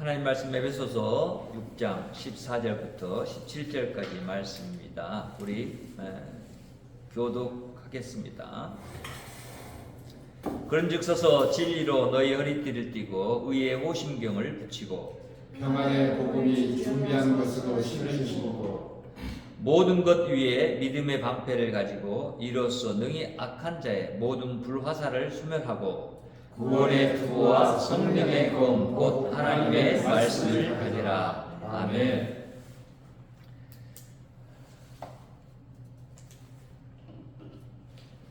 하나님 말씀 에베소서 6장 14절부터 17절까지 말씀입니다. 우리 교독하겠습니다. 그런즉 서서 진리로 너희 허리띠를 띠고 의의 호심경을 붙이고 평안의 복음이 준비한 것으로 신으시고 모든 것 위에 믿음의 방패를 가지고 이로써 능히 악한 자의 모든 불화살을 소멸하고 구원의 투구와 성령의 검 곧 하나님의 말씀을 가지라. 아멘.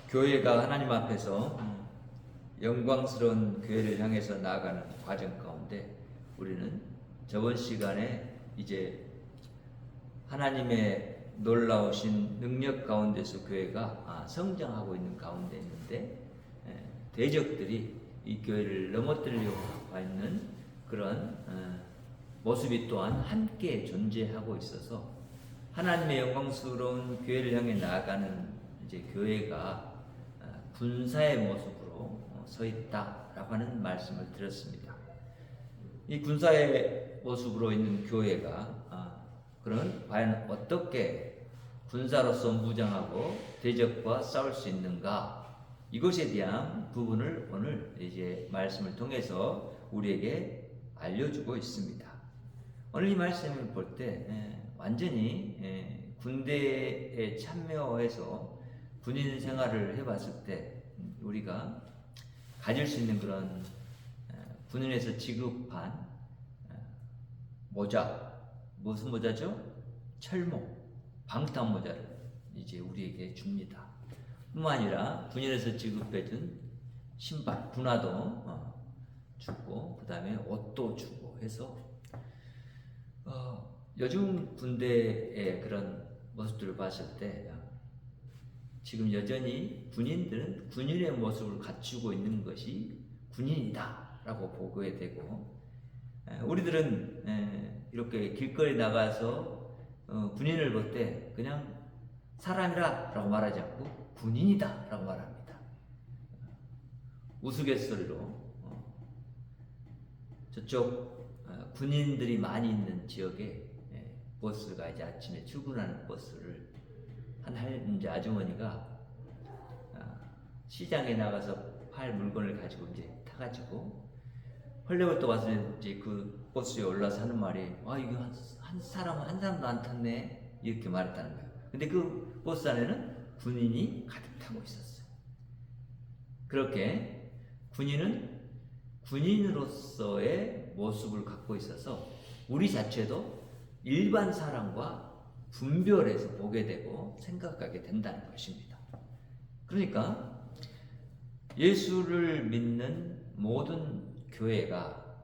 교회가 하나님 앞에서 영광스러운 교회를 향해서 나아가는 과정 가운데 우리는 저번 시간에 이제 하나님의 놀라우신 능력 가운데서 교회가 성장하고 있는 가운데 있는데 대적들이 이 교회를 넘어뜨리려고 하고 있는 그런 모습이 또한 함께 존재하고 있어서 하나님의 영광스러운 교회를 향해 나아가는 이제 교회가 군사의 모습으로 서 있다라고 하는 말씀을 드렸습니다. 이 군사의 모습으로 있는 교회가 그런 과연 어떻게 군사로서 무장하고 대적과 싸울 수 있는가? 이것에 대한 부분을 오늘 이제 말씀을 통해서 우리에게 알려주고 있습니다. 오늘 이 말씀을 볼 때 완전히 군대에 참여해서 군인 생활을 해봤을 때 우리가 가질 수 있는 그런 군인에서 지급한 모자, 무슨 모자죠? 철모, 방탄 모자를 이제 우리에게 줍니다. 뿐만 아니라 군인에서 지급해준 신발, 군화도 주고 그 다음에 옷도 주고 해서 요즘 군대의 그런 모습들을 봤을 때 지금 여전히 군인들은 군인의 모습을 갖추고 있는 것이 군인이다 라고 보게 되고 우리들은 이렇게 길거리 나가서 군인을 볼 때 그냥 사람이라 라고 말하지 않고 군인이다 라고 말합니다. 우스갯소리로 저쪽 군인들이 많이 있는 지역에 버스가 이제 아침에 출근하는 버스를 한 이제 아주머니가 시장에 나가서 팔 물건을 가지고 이제 타가지고 헐레벌떡 와서 이제 그 버스에 올라서 하는 말이 이거 한 사람도 안 탔네 이렇게 말했다는 거예요. 근데 그 버스 안에는 군인이 가득 타고 있었어요. 그렇게 군인은 군인으로서의 모습을 갖고 있어서 우리 자체도 일반 사람과 분별해서 보게 되고 생각하게 된다는 것입니다. 그러니까 예수를 믿는 모든 교회가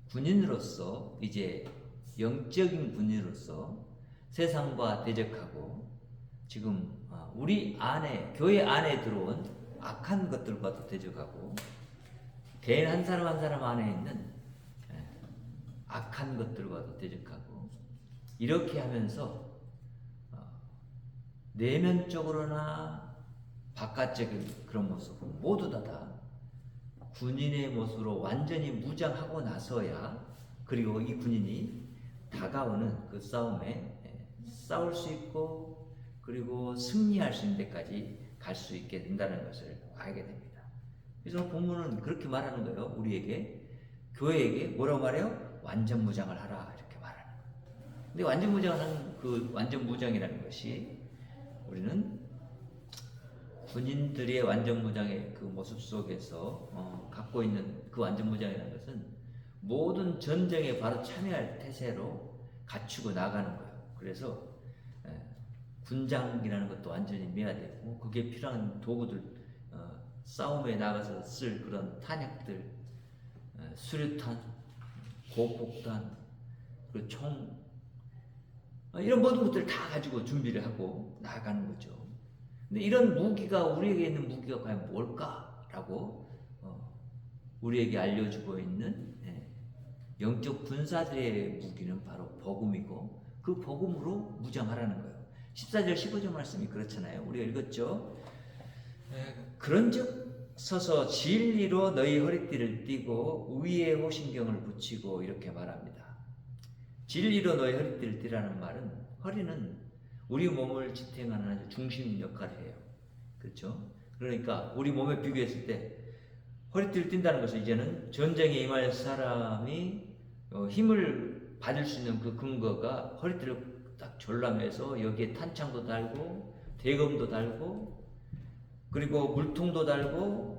군인으로서 이제 영적인 군인으로서 세상과 대적하고 지금 우리 안에 교회 안에 들어온 악한 것들과도 대적하고 개인 한 사람 한 사람 안에 있는 악한 것들과도 대적하고 이렇게 하면서 내면적으로나 바깥적인 그런 모습은 모두 다 군인의 모습으로 완전히 무장하고 나서야 그리고 이 군인이 다가오는 그 싸움에 싸울 수 있고 그리고 승리할 수 있는 데까지 갈 수 있게 된다는 것을 알게 됩니다. 그래서 본문은 그렇게 말하는 거예요. 우리에게 교회에게 뭐라고 말해요? 완전 무장을 하라 이렇게 말하는 거예요. 근데 완전 무장을 하는 그 완전 무장이라는 것이 우리는 군인들의 완전 무장의 그 모습 속에서 갖고 있는 그 완전 무장이라는 것은 모든 전쟁에 바로 참여할 태세로 갖추고 나가는 거예요. 그래서 군장이라는 것도 완전히 매야 되고 그게 필요한 도구들 싸움에 나가서 쓸 그런 탄약들 수류탄, 고폭탄, 그리고 총 이런 모든 것들을 다 가지고 준비를 하고 나아가는 거죠. 근데 이런 무기가 우리에게 있는 무기가 과연 뭘까라고 우리에게 알려주고 있는 영적 군사들의 무기는 바로 복음이고 그 복음으로 무장하라는 거예요. 14절 15절 말씀이 그렇잖아요. 우리가 읽었죠. 그런즉 서서 진리로 너희 허리띠를 띠고 의의 호신경을 붙이고 이렇게 말합니다. 진리로 너희 허리띠를 띠라는 말은 허리는 우리 몸을 지탱하는 아주 중심 역할을 해요. 그렇죠? 그러니까 우리 몸에 비교했을 때 허리띠를 띈다는 것은 이제는 전쟁에 임할 사람이 힘을 받을 수 있는 그 근거가 허리띠를 딱 졸라매서 여기에 탄창도 달고 대검도 달고 그리고 물통도 달고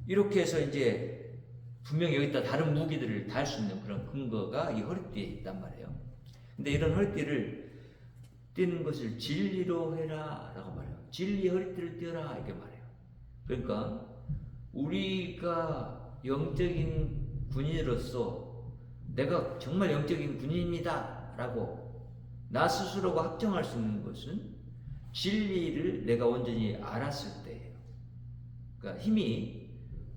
이렇게 해서 이제 분명히 여기다 다른 무기들을 달 수 있는 그런 근거가 이 허리띠에 있단 말이에요. 근데 이런 허리띠를 띠는 것을 진리로 해라 라고 말해요. 진리의 허리띠를 띠어라 이렇게 말해요. 그러니까 우리가 영적인 군인으로서 내가 정말 영적인 군인이다 라고 나 스스로가 확정할 수 있는 것은 진리를 내가 온전히 알았을 때예요. 그러니까 힘이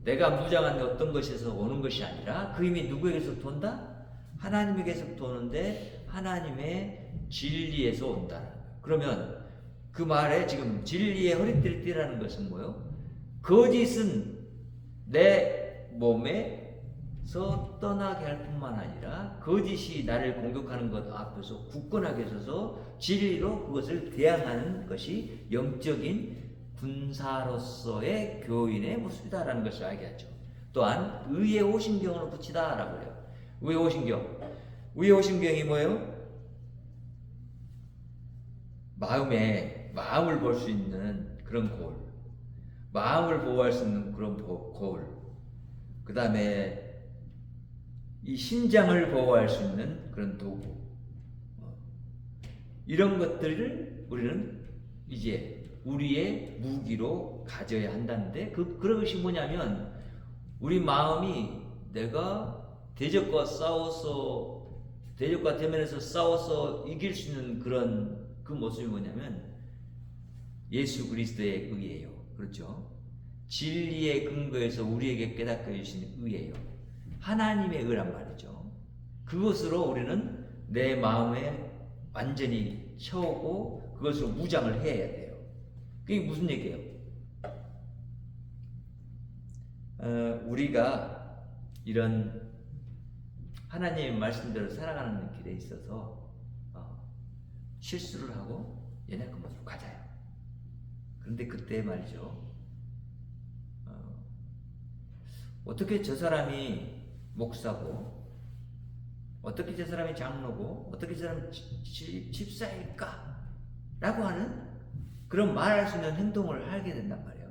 내가 무장한 어떤 것에서 오는 것이 아니라 그 힘이 누구에게서부터 온다? 하나님에게서부터 오는데 하나님의 진리에서 온다는 거예요. 그러면 그 말에 지금 진리의 허리띠를 띠라는 것은 뭐예요? 거짓은 내 몸에서 떠나게 할 뿐만 아니라 거짓이 나를 공격하는 것 앞에서 굳건하게 서서 진리로 그것을 대항하는 것이 영적인 군사로서의 교인의 모습이다라는 것을 알게 하죠. 또한 의의 호신경을 붙이다라고 해요. 의의 호신경. 의의 호신경이 뭐예요? 마음을 볼 수 있는 그런 거울, 마음을 보호할 수 있는 그런 거울, 그 다음에 이 심장을 보호할 수 있는 그런 도구, 이런 것들을 우리는 이제 우리의 무기로 가져야 한다는데 그런 것이 뭐냐면 우리 마음이 내가 대적과 대면에서 싸워서 이길 수 있는 그런 그 모습이 뭐냐면 예수 그리스도의 의예요. 그렇죠? 진리의 근거에서 우리에게 깨닫게 해주신 의예요. 하나님의 의란 말이죠. 그것으로 우리는 내 마음에 완전히 채우고 그것으로 무장을 해야 돼요. 그게 무슨 얘기예요? 우리가 이런 하나님의 말씀대로 살아가는 길에 있어서 실수를 하고 연약한 모습으로 가자요. 그런데 그때 말이죠. 어떻게 저 사람이 목사고, 어떻게 저 사람이 장로고, 어떻게 저 사람이 집사일까? 라고 하는 그런 말할 수 있는 행동을 하게 된단 말이에요.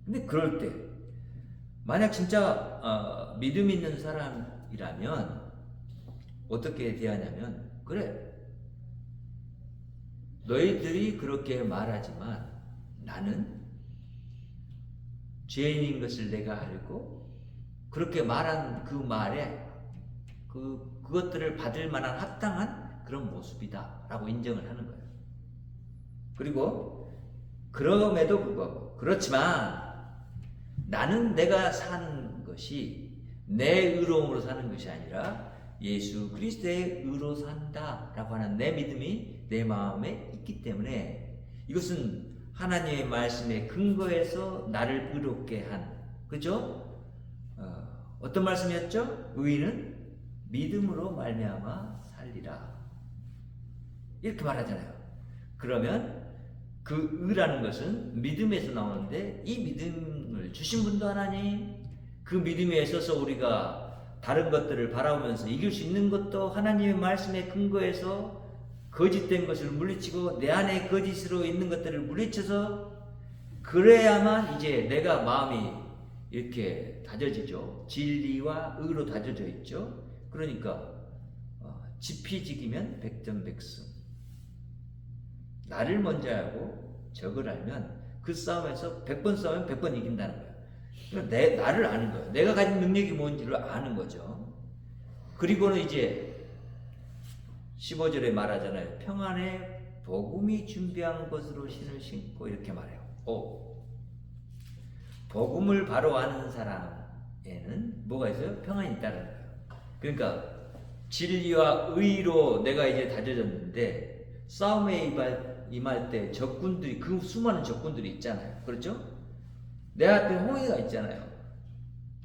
근데 그럴 때, 만약 진짜 믿음 있는 사람이라면 어떻게 대하냐면, 그래, 너희들이 그렇게 말하지만 나는 죄인인 것을 내가 알고 그렇게 말한 그 말에 그것들을 받을 만한 합당한 그런 모습이다 라고 인정을 하는 거예요. 그리고 그럼에도 불구하고 그렇지만 나는 내가 사는 것이 내 의로움으로 사는 것이 아니라 예수 그리스도의 의로 산다 라고 하는 내 믿음이 내 마음에 있기 때문에 이것은 하나님의 말씀에 근거해서 나를 의롭게 한, 그죠? 어떤 말씀이었죠? 의인은 믿음으로 말미암아 살리라 이렇게 말하잖아요. 그러면 그 의라는 것은 믿음에서 나오는데 이 믿음을 주신 분도 하나님, 그 믿음에 있어서 우리가 다른 것들을 바라보면서 이길 수 있는 것도 하나님의 말씀에 근거해서 거짓된 것을 물리치고 내 안에 거짓으로 있는 것들을 물리쳐서 그래야만 이제 내가 마음이 이렇게 다져지죠. 진리와 의로 다져져 있죠. 그러니까 지피지기면 백전백승. 나를 먼저 알고 적을 알면 그 싸움에서 100번 싸우면 100번 이긴다는 거예요. 그러니까 나를 아는 거예요. 내가 가진 능력이 뭔지를 아는 거죠. 그리고는 이제 15절에 말하잖아요. 평안에 복음이 준비한 것으로 신을 신고 이렇게 말해요. 복음을 바로 아는 사람에는 뭐가 있어요? 평안이 있다는 거예요. 그러니까 진리와 의로 내가 이제 다져졌는데 싸움에 임할 때 적군들이, 그 수많은 적군들이 있잖아요. 그렇죠? 내 앞에 홍해가 있잖아요.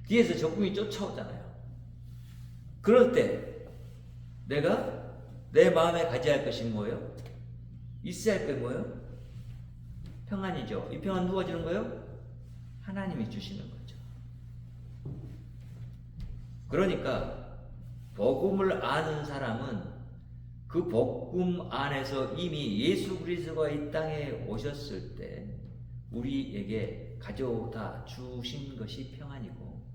뒤에서 적군이 쫓아오잖아요. 그럴 때 내가 내 마음에 가져야 할 것이 뭐예요? 있어야 할 게 뭐예요? 평안이죠. 이 평안 누가 주는 거예요? 하나님이 주시는 거죠. 그러니까 복음을 아는 사람은 그 복음 안에서 이미 예수 그리스도가 이 땅에 오셨을 때 우리에게 가져다 주신 것이 평안이고,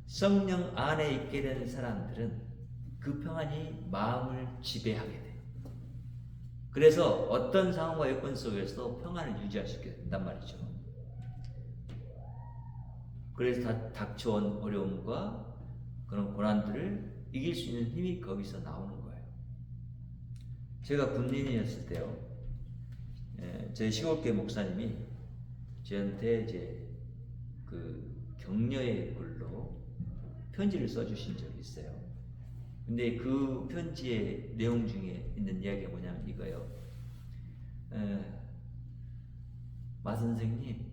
성령 안에 있게 된 사람들은 그 평안이 마음을 지배하게 돼요. 그래서 어떤 상황과 여건 속에서도 평안을 유지할 수 있게 된단 말이죠. 그래서 닥쳐온 어려움과 그런 고난들을 이길 수 있는 힘이 거기서 나오는 거예요. 제가 군인이었을 때요, 제 시골교회 목사님이 저한테 이제 그 격려의 글로 편지를 써주신 적이 있어요. 근데 그 편지의 내용 중에 있는 이야기가 뭐냐면 이거예요. 마 선생님은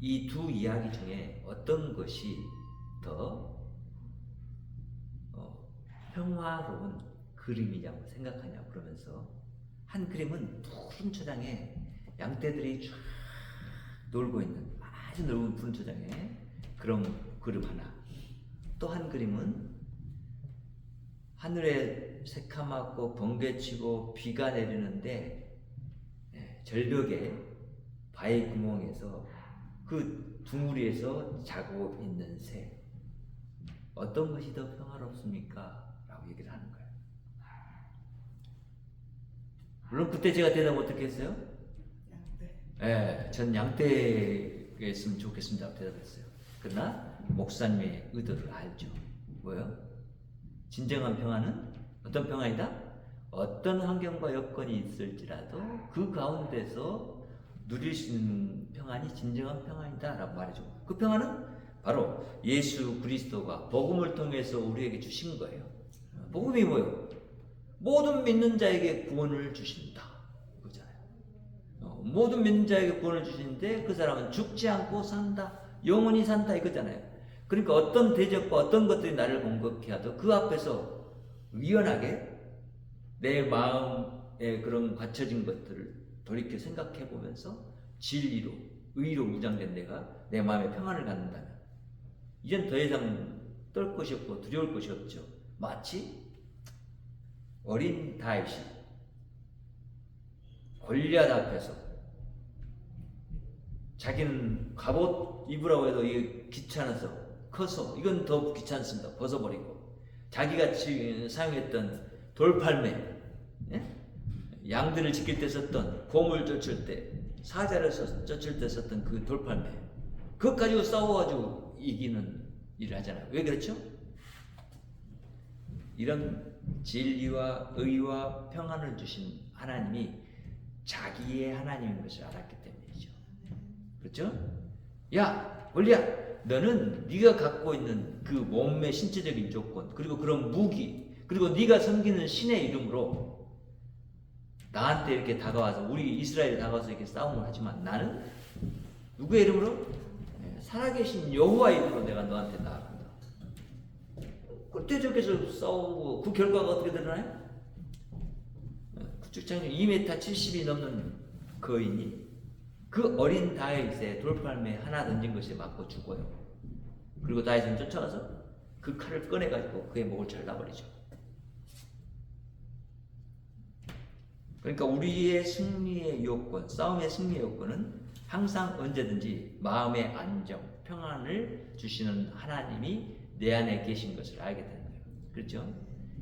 이 두 이야기 중에 어떤 것이 더 평화로운 그림이냐고 생각하냐고 그러면서, 한 그림은 푸른 초장에 양떼들이 쫙 놀고 있는 아주 넓은 푸른 초장에 그런 그림 하나, 또 한 그림은 하늘에 새카맣고 번개치고 비가 내리는데 절벽에 바위 구멍에서 그 둥우리에서 자고 있는 새, 어떤 것이 더 평화롭습니까? 라고 얘기를 하는 거예요. 물론 그때 제가 대답 어떻게 했어요? 양떼. 전 양떼였으면 좋겠습니다 대답했어요. 그러나 목사님의 의도를 알죠. 뭐요? 진정한 평안은 어떤 평안이다? 어떤 환경과 여건이 있을지라도 그 가운데서 누릴 수 있는 평안이 진정한 평안이다 라고 말해줘. 그 평안은 바로 예수 그리스도가 복음을 통해서 우리에게 주신 거예요. 복음이 뭐예요? 모든 믿는 자에게 구원을 주신다 그거잖아요. 모든 믿는 자에게 구원을 주시는데 그 사람은 죽지 않고 산다, 영원히 산다 이거잖아요. 그러니까 어떤 대적과 어떤 것들이 나를 공격해 하도 그 앞에서 유연하게 내 마음에 그런 갖춰진 것들을 돌이켜 생각해 보면서 진리로, 의로 무장된 내가 내 마음에 평안을 갖는다면 이젠 더 이상 떨 것이 없고 두려울 것이 없죠. 마치 어린 다윗이 골리앗 앞에서 자기는 갑옷 입으라고 해도 이게 귀찮아서 커서 이건 더 귀찮습니다. 벗어버리고 자기가 사용했던 돌팔매, 양들을 지킬 때 썼던, 곰을 쫓을 때, 사자를 쫓을 때 썼던 그 돌팔매, 그것 가지고 싸워가지고 이기는 일을 하잖아요. 왜 그렇죠? 이런 진리와 의와 평안을 주신 하나님이 자기의 하나님인 것을 알았기 때문이죠. 그렇죠? 야, 골리앗, 너는 네가 갖고 있는 그 몸의 신체적인 조건, 그리고 그런 무기, 그리고 네가 섬기는 신의 이름으로 나한테 이렇게 다가와서, 우리 이스라엘에 다가와서 이렇게 싸움을 하지만 나는 누구의 이름으로? 살아계신 여호와의 이름으로 내가 너한테 나아간다. 그때 저기서 싸우고 그 결과가 어떻게 드러나요? 구축장력 2m 70이 넘는 거인이 그 어린 다윗의 돌팔매 하나 던진 것에 맞고 죽어요. 그리고 다윗은 쫓아가서 그 칼을 꺼내가지고 그의 목을 잘라버리죠. 그러니까 우리의 승리의 요건, 싸움의 승리의 요건은 항상 언제든지 마음의 안정, 평안을 주시는 하나님이 내 안에 계신 것을 알게 되는 거예요. 그렇죠?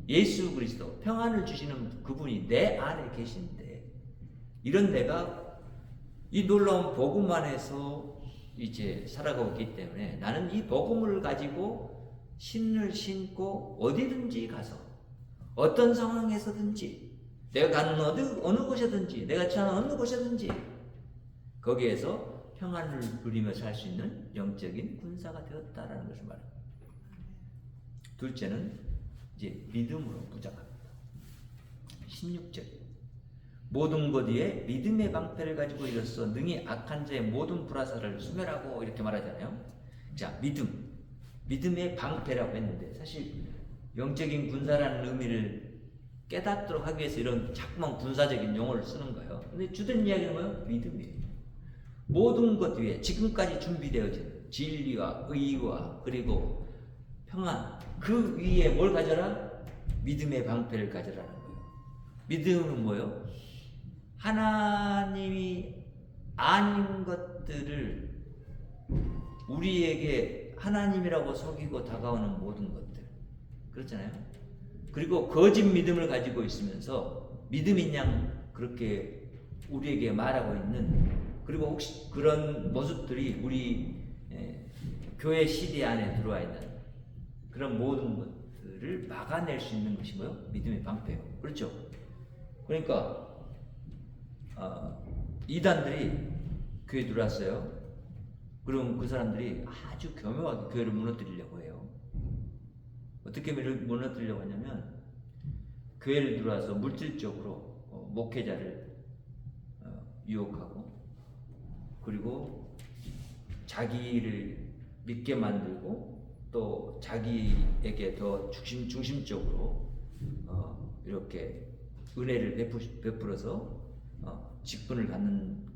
예수 그리스도, 평안을 주시는 그분이 내 안에 계신데, 이런 내가 이 놀라운 복음 안에서 이제 살아가고 있기 때문에 나는 이 복음을 가지고 신을 신고 어디든지 가서 어떤 상황에서든지 내가 가는 어느 곳이든지 내가 처하는 어느 곳이든지 거기에서 평안을 누리며 살 수 있는 영적인 군사가 되었다라는 것을 말합니다. 둘째는 이제 믿음으로 무장합니다. 16절. 모든 것 위에 믿음의 방패를 가지고 일어서 능히 악한 자의 모든 불화살을 소멸하고 이렇게 말하잖아요. 자, 믿음의 방패라고 했는데 사실 영적인 군사라는 의미를 깨닫도록 하기 위해서 이런 자꾸만 군사적인 용어를 쓰는 거예요. 근데 주된 이야기는 뭐예요? 믿음이에요. 모든 것 위에 지금까지 준비되어진 진리와 의와 그리고 평안, 그 위에 뭘 가져라? 믿음의 방패를 가져라는 거예요. 믿음은 뭐예요? 하나님이 아닌 것들을 우리에게 하나님이라고 속이고 다가오는 모든 것들, 그렇잖아요. 그리고 거짓 믿음을 가지고 있으면서 믿음인 양 그렇게 우리에게 말하고 있는, 그리고 혹시 그런 모습들이 우리 교회 시대 안에 들어와 있는 그런 모든 것들을 막아낼 수 있는 것이 뭐예요? 믿음의 방패예요. 그렇죠? 그러니까 이단들이 교회에 들어왔어요. 그럼 그 사람들이 아주 교묘하게 교회를 무너뜨리려고 해요. 어떻게 무너뜨리려고 하냐면 교회를 들어와서 물질적으로 목회자를 유혹하고, 그리고 자기를 믿게 만들고, 또 자기에게 더 중심적으로 이렇게 은혜를 베풀어서 직분을 갖는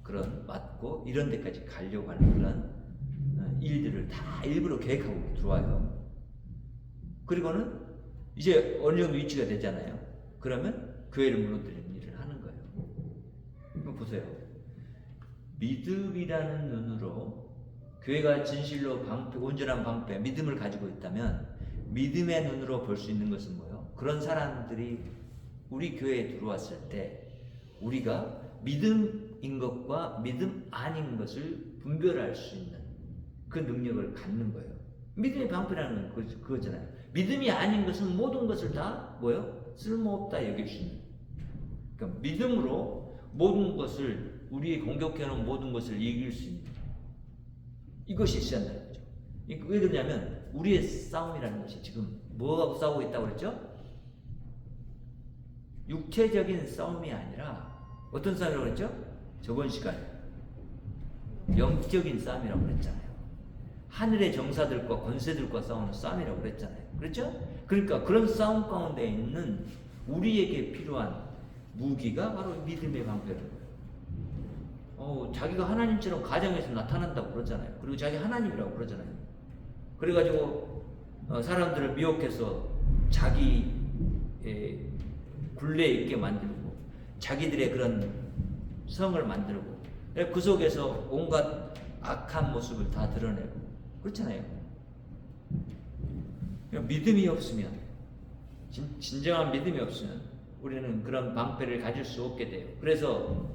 그런 맡고 이런 데까지 가려고 하는 그런 일들을 다 일부러 계획하고 들어와요. 그리고는 이제 어느 정도 위치가 되잖아요. 그러면 교회를 무너뜨리는 일을 하는 거예요. 그럼 보세요. 믿음이라는 눈으로 교회가 진실로 방패, 온전한 방패, 믿음을 가지고 있다면 믿음의 눈으로 볼 수 있는 것은 뭐예요? 그런 사람들이 우리 교회에 들어왔을 때 우리가 믿음인 것과 믿음 아닌 것을 분별할 수 있는 그 능력을 갖는 거예요. 믿음의 방패라는 건 그거잖아요. 믿음이 아닌 것은 모든 것을 다 뭐예요? 쓸모없다 여길 수 있는. 그러니까 믿음으로 모든 것을, 우리 공격해오는 모든 것을 이길 수 있는, 이것이 있어야 한다는 거죠. 왜 그러냐면 우리의 싸움이라는 것이 지금 뭐하고 싸우고 있다고 그랬죠? 육체적인 싸움이 아니라 어떤 싸움이라고 그랬죠? 저번 시간에 영적인 싸움이라고 그랬잖아요. 하늘의 정사들과 권세들과 싸우는 싸움이라고 그랬잖아요. 그렇죠? 그러니까 그런 싸움 가운데 있는 우리에게 필요한 무기가 바로 믿음의 방패라는 거예요. 자기가 하나님처럼 가정에서 나타난다고 그러잖아요. 그리고 자기 하나님이라고 그러잖아요. 그래가지고 사람들을 미혹해서 자기 굴레에 있게 만들고 자기들의 그런 성을 만들고 그 속에서 온갖 악한 모습을 다 드러내고 그렇잖아요. 믿음이 없으면, 진정한 믿음이 없으면 우리는 그런 방패를 가질 수 없게 돼요. 그래서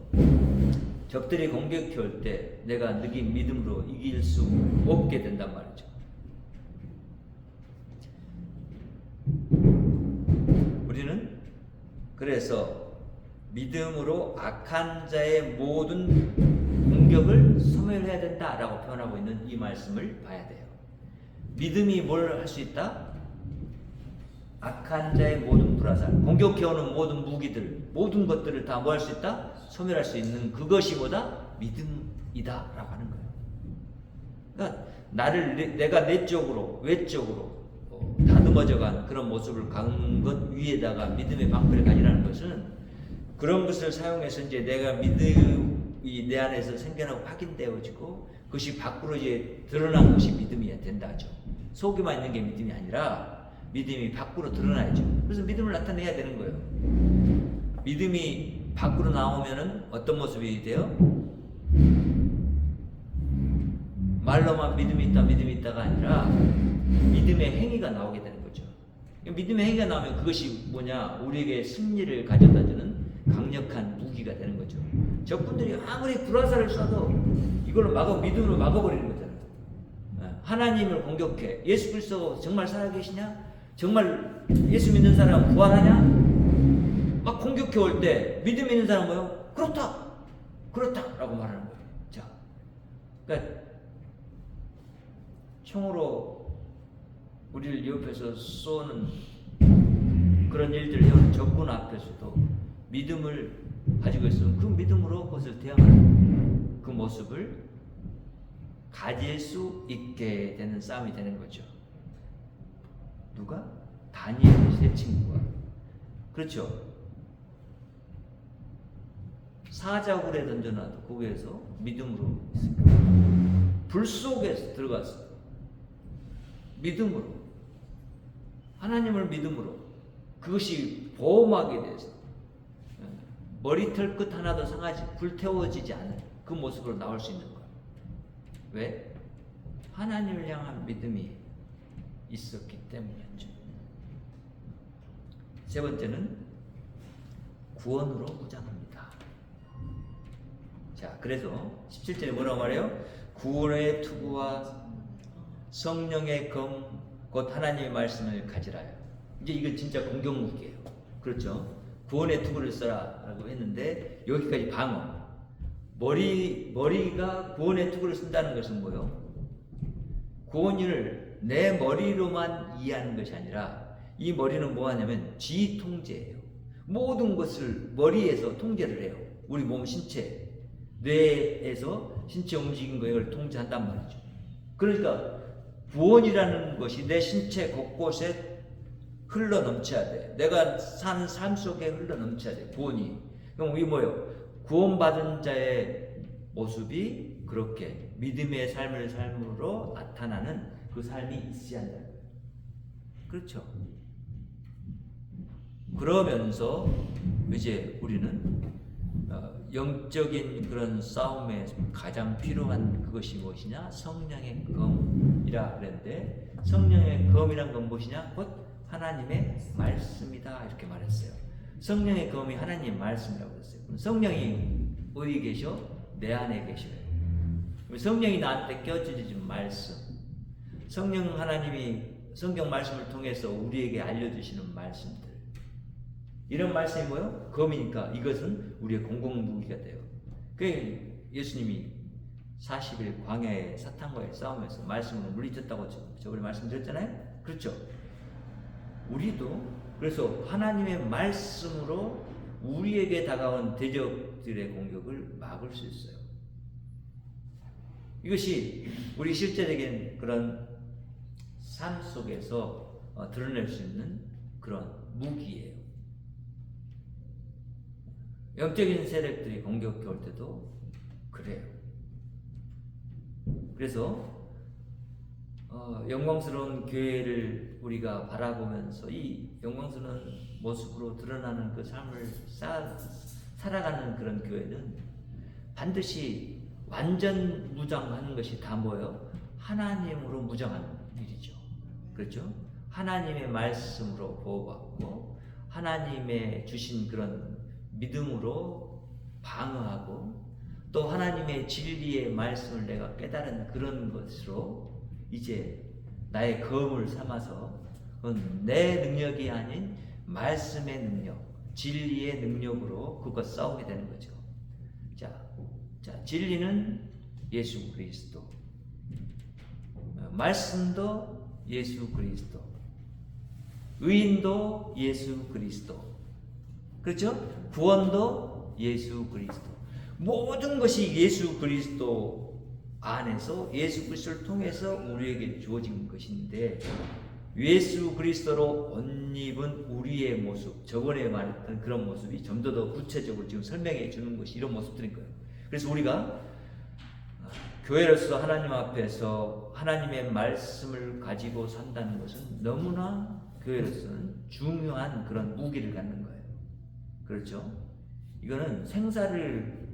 적들이 공격해 올 때 내가 느낀 믿음으로 이길 수 없게 된단 말이죠. 우리는 그래서 믿음으로 악한 자의 모든 공격을 소멸해야 된다라고 표현하고 있는 이 말씀을 봐야 돼요. 믿음이 뭘 할 수 있다? 악한 자의 모든 불화살, 공격해오는 모든 무기들, 모든 것들을 다 뭐 할 수 있다? 소멸할 수 있는 그것이 뭐다? 믿음이다라고 하는 거예요. 그러니까 내가 내적으로, 외적으로 다듬어져간 그런 모습을 갖는 것 위에다가 믿음의 방패를 가지라는 것은 그런 것을 사용해서 이제 내가 믿음이 내 안에서 생겨나고 확인되어지고 그것이 밖으로 이제 드러난 것이 믿음이 된다죠. 속에만 있는 게 믿음이 아니라 믿음이 밖으로 드러나야죠. 그래서 믿음을 나타내야 되는 거예요. 믿음이 밖으로 나오면은 어떤 모습이 돼요? 말로만 믿음이 있다가 아니라 믿음의 행위가 나오게 되는 거죠. 믿음의 행위가 나오면 그것이 뭐냐? 우리에게 승리를 가져다주는 강력한 무기가 되는 거죠. 적군들이 아무리 불화살을 쏴도 이걸로 믿음으로 막아버리는 거잖아요. 하나님을 공격해. 예수 그리스도가 정말 살아계시냐? 정말 예수 믿는 사람 부활하냐? 막 공격해 올 때 믿음 있는 사람은 뭐요? 그렇다라고 말하는 거예요. 자, 그러니까 총으로 우리를 옆에서 쏘는 그런 일들을 해오는 적군 앞에서도 믿음을 가지고 있으면 그 믿음으로 그것을 대응하는 그 모습을 가질 수 있게 되는 싸움이 되는 거죠. 누가? 다니엘의 세 친구가. 그렇죠. 사자굴에 던져놔도 거기에서 믿음으로 있습니다. 불 속에서 들어갔어요. 믿음으로. 하나님을 믿음으로. 그것이 보호막이 돼서 머리털 끝 하나도 상하지 불태워지지 않은 그 모습으로 나올 수 있는 거예요. 왜? 하나님을 향한 믿음이 있었기 때문이었죠. 세 번째는 구원으로 무장합니다. 자, 그래서 17절에 뭐라고 말해요? 구원의 투구와 성령의 검, 곧 하나님의 말씀을 가지라요. 이제 이거 진짜 공격무기예요. 그렇죠? 구원의 투구를 써라라고 했는데 여기까지 방어. 머리가 구원의 투구를 쓴다는 것은 뭐요? 구원을 내 머리로만 이해하는 것이 아니라 이 머리는 뭐 하냐면 지 통제예요. 모든 것을 머리에서 통제를 해요. 우리 몸 신체, 뇌에서 신체 움직이는 걸 통제한단 말이죠. 그러니까 구원이라는 것이 내 신체 곳곳에 흘러 넘쳐야 돼. 내가 사는 삶 속에 흘러 넘쳐야 돼. 구원이. 그럼 이게 뭐예요? 구원받은 자의 모습이 그렇게 믿음의 삶을 삶으로 나타나는 그 삶이 있어야 한다. 그렇죠? 그러면서 이제 우리는 영적인 그런 싸움에 가장 필요한 그것이 무엇이냐? 성령의 검이라 그랬는데 성령의 검이란 건 무엇이냐? 곧 하나님의 말씀이다 이렇게 말했어요. 성령의 검이 하나님의 말씀이라고 했어요. 성령이 어디 계셔? 내 안에 계셔요. 성령이 나한테 껴주는 말씀. 성령 하나님이 성경 말씀을 통해서 우리에게 알려주시는 말씀들. 이런 말씀이 뭐요? 검이니까 이것은 우리의 공공무기가 돼요. 그 예수님이 40일 광야에 사탄과의 싸움에서 말씀으로 물리쳤다고 저번에 말씀드렸잖아요. 그렇죠? 우리도 그래서 하나님의 말씀으로 우리에게 다가온 대적들의 공격을 막을 수 있어요. 이것이 우리 실제적인 그런 삶 속에서 드러낼 수 있는 그런 무기예요. 영적인 세력들이 공격해 올 때도 그래요. 그래서 영광스러운 교회를 우리가 바라보면서 이 영광스러운 모습으로 드러나는 그 삶을 살아가는 그런 교회는 반드시 완전 무장하는 것이 다 뭐예요? 하나님으로 무장하는 일이죠. 그렇죠? 하나님의 말씀으로 보호받고 하나님의 주신 그런 믿음으로 방어하고 또 하나님의 진리의 말씀을 내가 깨달은 그런 것으로 이제 나의 검을 삼아서 그건 내 능력이 아닌 말씀의 능력, 진리의 능력으로 그것과 싸우게 되는 거죠. 자, 진리는 예수 그리스도, 말씀도 예수 그리스도, 의인도 예수 그리스도, 그렇죠? 구원도 예수 그리스도. 모든 것이 예수 그리스도 안에서 예수 그리스도를 통해서 우리에게 주어진 것인데 예수 그리스도로 옷 입은 우리의 모습, 저번에 말했던 그런 모습이 좀 더 구체적으로 지금 설명해 주는 것이 이런 모습들인 거예요. 그래서 우리가 교회로서 하나님 앞에서 하나님의 말씀을 가지고 산다는 것은 너무나 교회로서는 중요한 그런 무기를 갖는 거예요. 그렇죠? 이거는 생사를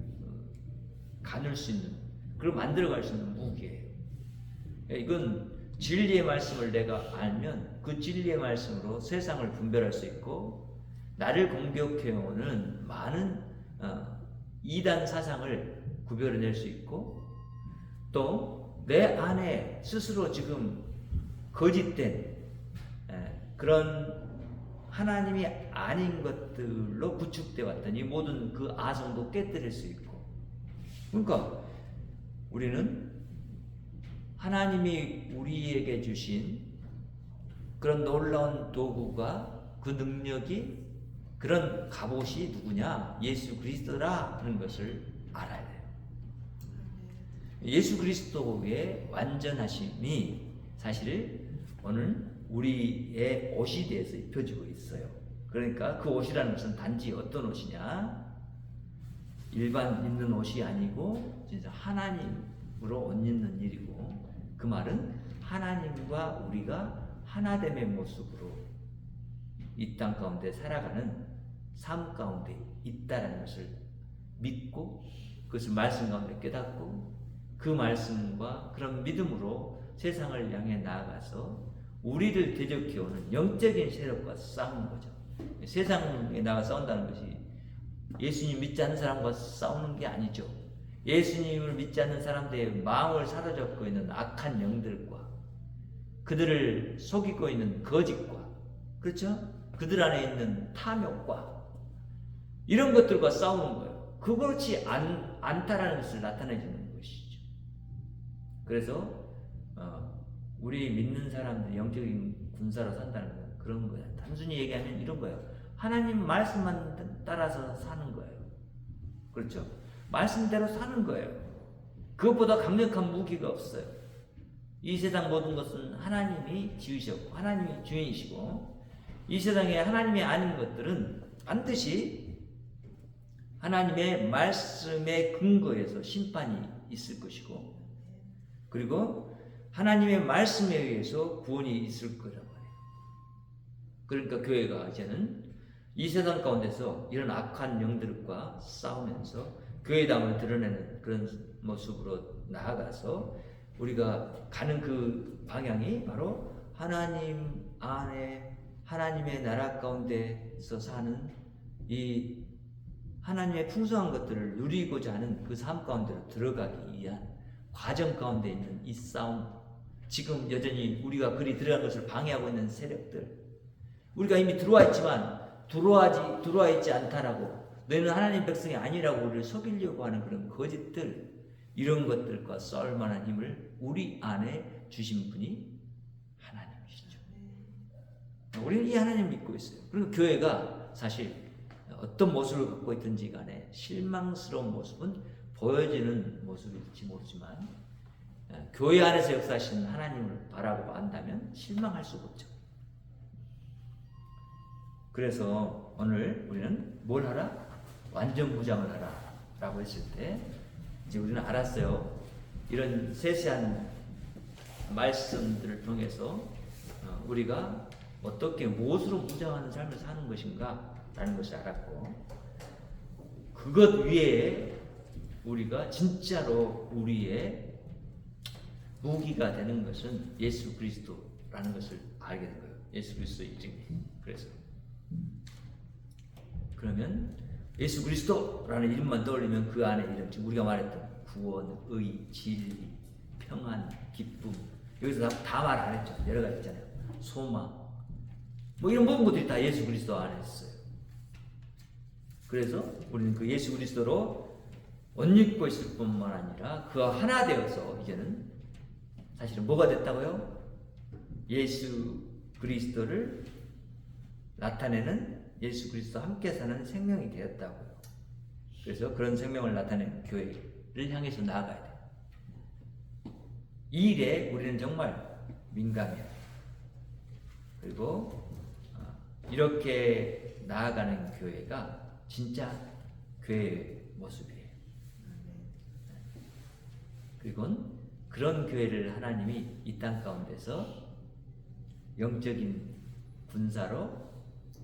가눌 수 있는, 그걸 만들어갈 수 있는 무기예요. 이건 진리의 말씀을 내가 알면 그 진리의 말씀으로 세상을 분별할 수 있고 나를 공격해오는 많은 이단 사상을 구별해낼 수 있고 또 내 안에 스스로 지금 거짓된 그런 하나님이 아닌 것들로 구축되어 왔던 이 모든 그 아성도 깨뜨릴 수 있고, 그러니까 우리는 하나님이 우리에게 주신 그런 놀라운 도구가 그 능력이 그런 갑옷이 누구냐? 예수 그리스도라 하는 것을 알아야 돼요. 예수 그리스도의 완전하심이 사실 오늘 우리의 옷이 되어서 입혀지고 있어요. 그러니까 그 옷이라는 것은 단지 어떤 옷이냐? 일반 입는 옷이 아니고 진짜 하나님으로 옷 입는 일이고, 그 말은 하나님과 우리가 하나됨의 모습으로 이 땅 가운데 살아가는 삶 가운데 있다라는 것을 믿고, 그것을 말씀 가운데 깨닫고, 그 말씀과 그런 믿음으로 세상을 향해 나아가서 우리를 대적해오는 영적인 세력과 싸우는 거죠. 세상에 나가 싸운다는 것이 예수님 믿지 않는 사람과 싸우는 게 아니죠. 예수님을 믿지 않는 사람들의 마음을 사로잡고 있는 악한 영들과 그들을 속이고 있는 거짓과, 그렇죠? 그들 안에 있는 탐욕과 이런 것들과 싸우는 거예요. 그렇지 않다라는 것을 나타내주는 것이죠. 그래서 우리 믿는 사람들이 영적인 군사로 산다는 건 그런 거예요. 단순히 얘기하면 이런 거예요. 하나님 말씀만 따라서 사는 거예요. 그렇죠? 말씀대로 사는 거예요. 그것보다 강력한 무기가 없어요. 이 세상 모든 것은 하나님이 지으셨고 하나님이 주인이시고, 이 세상에 하나님이 아닌 것들은 반드시 하나님의 말씀에 근거해서 심판이 있을 것이고, 그리고 하나님의 말씀에 의해서 구원이 있을 거란 말이에요. 그러니까 교회가 이제는 이 세상 가운데서 이런 악한 영들과 싸우면서 교회담을 드러내는 그런 모습으로 나아가서 우리가 가는 그 방향이 바로 하나님 안에 하나님의 나라 가운데서 사는 이 하나님의 풍성한 것들을 누리고자 하는 그 삶 가운데로 들어가기 위한 과정 가운데 있는 이 싸움, 지금 여전히 우리가 그리 들어간 것을 방해하고 있는 세력들, 우리가 이미 들어와 있지만 들어와 있지 않다라고, 너희는 하나님 백성이 아니라고 우리를 속이려고 하는 그런 거짓들, 이런 것들과 싸울 만한 힘을 우리 안에 주신 분이 하나님이시죠. 우리는 이 하나님 믿고 있어요. 그리고 교회가 사실 어떤 모습을 갖고 있든지 간에 실망스러운 모습은 보여지는 모습일지 모르지만, 교회 안에서 역사하시는 하나님을 바라보고 안다면 실망할 수가 없죠. 그래서 오늘 우리는 뭘 하라? 완전 무장을 하라 라고 했을 때 이제 우리는 알았어요. 이런 세세한 말씀들을 통해서 우리가 어떻게 무엇으로 무장하는 삶을 사는 것인가 라는 것을 알았고, 그것 위에 우리가 진짜로 우리의 무기가 되는 것은 예수 그리스도라는 것을 알게 된 거예요. 예수 그리스도 이름이. 그래서 그러면 예수 그리스도라는 이름만 떠올리면 그 안에 이름, 지금 우리가 말했던 구원, 의, 진리, 평안, 기쁨, 여기서 다 말 안 했죠. 여러 가지 있잖아요. 소망, 뭐 이런 모든 것들이 다 예수 그리스도 안에 있어요. 그래서 우리는 그 예수 그리스도로 옷 입고 있을 뿐만 아니라 그와 하나 되어서 이제는 사실은 뭐가 됐다고요? 예수 그리스도를 나타내는, 예수 그리스도 함께 사는 생명이 되었다고요. 그래서 그런 생명을 나타내는 교회를 향해서 나아가야 돼요. 이 일에 우리는 정말 민감해요. 그리고 이렇게 나아가는 교회가 진짜 교회의 모습이에요. 그리고 그런 교회를 하나님이 이 땅 가운데서 영적인 군사로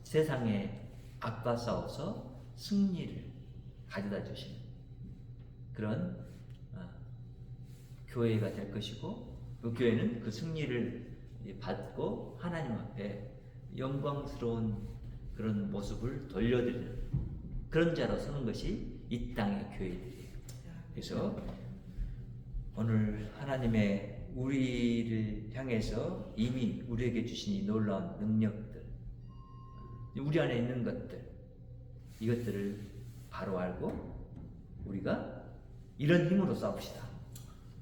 세상의 악과 싸워서 승리를 가져다 주시는 그런 교회가 될 것이고, 그 교회는 그 승리를 받고 하나님 앞에 영광스러운 그런 모습을 돌려드리는 그런 자로 서는 것이 이 땅의 교회들이에요. 그래서 오늘 하나님의 우리를 향해서 이미 우리에게 주신 이 놀라운 능력들, 우리 안에 있는 것들, 이것들을 바로 알고 우리가 이런 힘으로 싸웁시다.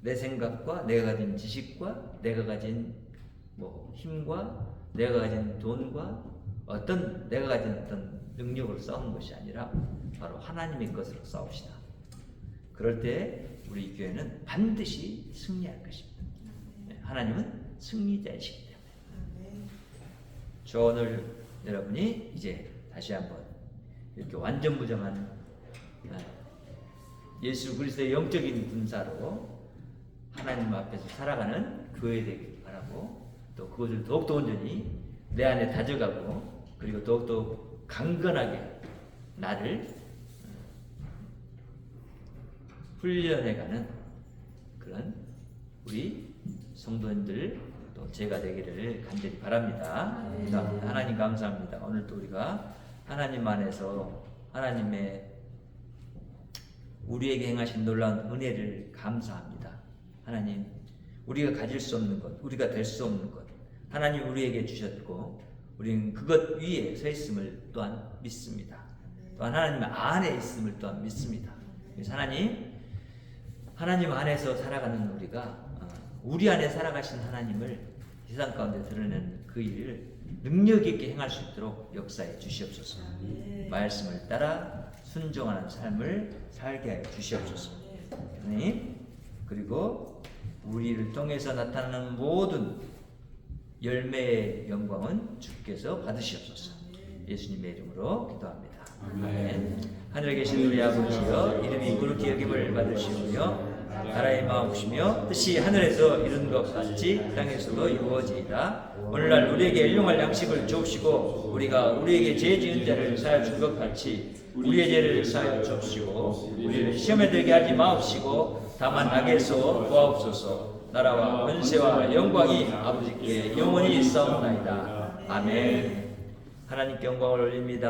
내 생각과 내가 가진 지식과 내가 가진 힘과 내가 가진 돈과 어떤 내가 가진 어떤 능력으로 싸우는 것이 아니라 바로 하나님의 것으로 싸웁시다. 그럴 때 우리 교회는 반드시 승리할 것입니다. 하나님은 승리자이시기 때문에. 저 오늘 여러분이 이제 다시 한번 이렇게 완전무정한 예수 그리스도의 영적인 군사로 하나님 앞에서 살아가는 교회 되길 바라고, 또 그것을 더욱더 온전히 내 안에 다져가고, 그리고 더욱더 강건하게 나를 훈련해가는 그런 우리 성도님들 또 제가 되기를 간절히 바랍니다. 기도합니다. 하나님 감사합니다. 오늘도 우리가 하나님 안에서 하나님의 우리에게 행하신 놀라운 은혜를 감사합니다. 하나님, 우리가 가질 수 없는 것, 우리가 될 수 없는 것, 하나님 우리에게 주셨고 우리는 그것 위에 서 있음을 또한 믿습니다. 또한 하나님 안에 있음을 또한 믿습니다. 그래서 하나님 안에서 살아가는 우리가 우리 안에 살아가신 하나님을 세상 가운데 드러내는 그 일을 능력 있게 행할 수 있도록 역사해 주시옵소서. 말씀을 따라 순종하는 삶을 살게 하여 주시옵소서. 하나님, 그리고 우리를 통해서 나타나는 모든 열매의 영광은 주께서 받으시옵소서. 예수님의 이름으로 기도합니다. 아멘. 하늘에 계신 우리 아버지여, 이름이 거룩히 여김을 받으시오며 나라의 마음이시며 뜻이 하늘에서 이룬 것 같이 땅에서도 이루어지이다. 오늘날 우리에게 일용할 양식을 주옵시고, 우리가 우리에게 죄 지은 자를 사하여 준 것 같이 우리의 죄를 사하여 주옵시고, 우리를 시험에 들게 하지 마옵시고 다만 악에서 구하옵소서. 나라와 권세와 영광이 아버지께 영원히 있사옵나이다. 아멘. 하나님께 영광을 올립니다.